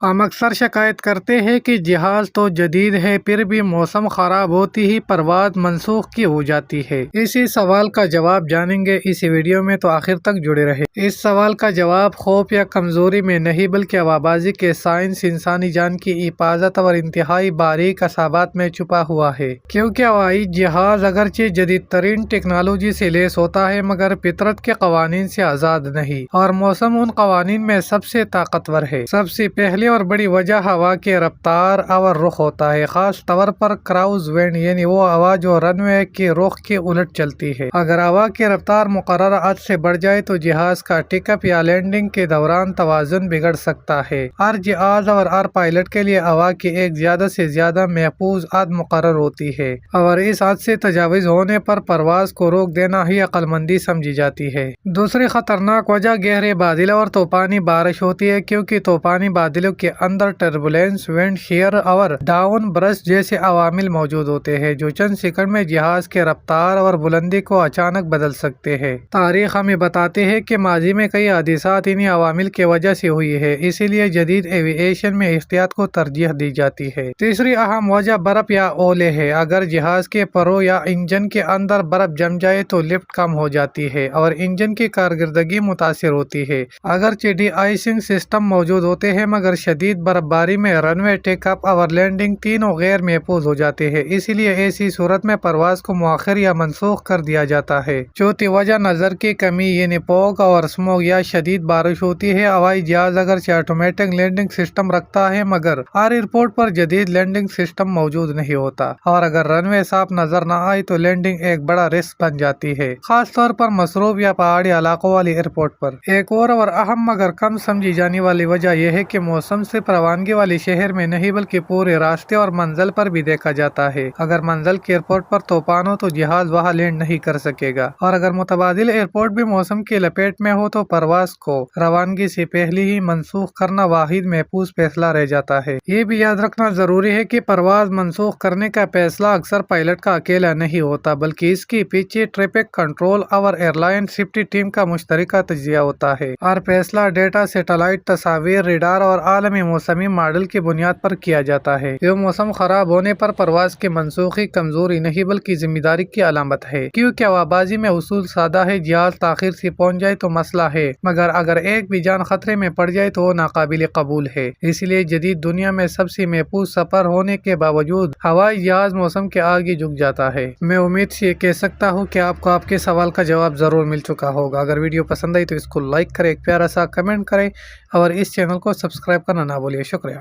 ہم اکثر شکایت کرتے ہیں کہ جہاز تو جدید ہے پھر بھی موسم خراب ہوتی ہی پرواز منسوخ کی ہو جاتی ہے۔ اسی سوال کا جواب جانیں گے اس ویڈیو میں، تو آخر تک جڑے رہے۔ اس سوال کا جواب خوف یا کمزوری میں نہیں بلکہ ہوابازی کے سائنس، انسانی جان کی حفاظت اور انتہائی باریک اسباب میں چھپا ہوا ہے۔ کیونکہ ہوائی جہاز اگرچہ جدید ترین ٹیکنالوجی سے لیس ہوتا ہے مگر فطرت کے قوانین سے آزاد نہیں، اور موسم ان قوانین میں سب سے طاقتور ہے۔ سب سے پہلے اور بڑی وجہ ہوا کے رفتار اور رخ ہوتا ہے، خاص طور پر کراؤز ونڈ، یعنی وہ ہوا جو رن وے کے رخ کے الٹ چلتی ہے۔ اگر ہوا کی رفتار مقررہ حد سے بڑھ جائے تو جہاز کا ٹیک اپ یا لینڈنگ کے دوران توازن بگڑ سکتا ہے۔ ہر جہاز اور ہر پائلٹ کے لیے ہوا کی ایک زیادہ سے زیادہ محفوظ حد مقرر ہوتی ہے، اور اس حد سے تجاوز ہونے پر پرواز کو روک دینا ہی عقل مندی سمجھی جاتی ہے۔ دوسری خطرناک وجہ گہرے بادل اور طوفانی بارش ہوتی ہے، کیونکہ طوفانی بادلوں کے اندر ٹربولینس، ونڈ شیئر اور ڈاؤن برسٹ جیسے عوامل موجود ہوتے ہیں جو چند سیکنڈ میں جہاز کے رفتار اور بلندی کو اچانک بدل سکتے ہیں۔ تاریخ ہمیں بتاتی ہے کہ ماضی میں کئی حادثات انہی عوامل کی وجہ سے ہوئی ہے، اسی لیے جدید ایوی ایشن میں احتیاط کو ترجیح دی جاتی ہے۔ تیسری اہم وجہ برف یا اولے ہے۔ اگر جہاز کے پروں یا انجن کے اندر برف جم جائے تو لفٹ کم ہو جاتی ہے اور انجن کی کارکردگی متاثر ہوتی ہے۔ اگرچہ ڈی آئسنگ سسٹم موجود ہوتے ہیں مگر شدید برف باری میں رن وے، ٹیک اپ اور لینڈنگ تینوں غیر محفوظ ہو جاتے ہیں، اسی لیے ایسی صورت میں پرواز کو مؤخر یا منسوخ کر دیا جاتا ہے۔ چوتھی وجہ نظر کی کمی یعنی فوگ اور اسموگ یا شدید بارش ہوتی ہے۔ ہوائی جہاز اگرچہ آٹومیٹک لینڈنگ سسٹم رکھتا ہے مگر ہر ایئرپورٹ پر جدید لینڈنگ سسٹم موجود نہیں ہوتا، اور اگر رن وے صاف نظر نہ آئے تو لینڈنگ ایک بڑا رسک بن جاتی ہے، خاص طور پر مصروف یا پہاڑی علاقوں والے ایئرپورٹ پر۔ ایک اور اہم مگر کم سمجھی جانے والی وجہ یہ ہے کہ موسم صرف روانگی والے شہر میں نہیں بلکہ پورے راستے اور منزل پر بھی دیکھا جاتا ہے۔ اگر منزل کے ایئرپورٹ پر طوفان ہو تو جہاز وہاں لینڈ نہیں کر سکے گا، اور اگر متبادل ایئرپورٹ بھی موسم کی لپیٹ میں ہو تو پرواز کو روانگی سے پہلے ہی منسوخ کرنا واحد محفوظ فیصلہ رہ جاتا ہے۔ یہ بھی یاد رکھنا ضروری ہے کہ پرواز منسوخ کرنے کا فیصلہ اکثر پائلٹ کا اکیلا نہیں ہوتا بلکہ اس کے پیچھے ٹریفک کنٹرول اور ایئر لائن سیفٹی ٹیم کا مشترکہ تجزیہ ہوتا ہے۔ ہر فیصلہ ڈیٹا، سیٹلائٹ تصاویر، ریڈار اور عالمی موسمی ماڈل کی بنیاد پر کیا جاتا ہے۔ یہ موسم خراب ہونے پر پرواز کی منسوخی کمزوری نہیں بلکہ ذمہ داری کی علامت ہے، کیونکہ ہوابازی میں اصول سادہ ہے: جہاز تاخیر سے پہنچ جائے تو مسئلہ ہے مگر اگر ایک بھی جان خطرے میں پڑ جائے تو وہ ناقابل قبول ہے۔ اس لیے جدید دنیا میں سب سے محفوظ سفر ہونے کے باوجود ہوائی جہاز موسم کے آگے جھک جاتا ہے۔ میں امید سے یہ کہہ سکتا ہوں کہ آپ کو آپ کے سوال کا جواب ضرور مل چکا ہوگا۔ اگر ویڈیو پسند آئی تو اس کو لائک کریں، ایک پیارا سا کمنٹ کریں اور اس چینل کو سبسکرائب کرنا نہ بھولیں۔ شکریہ۔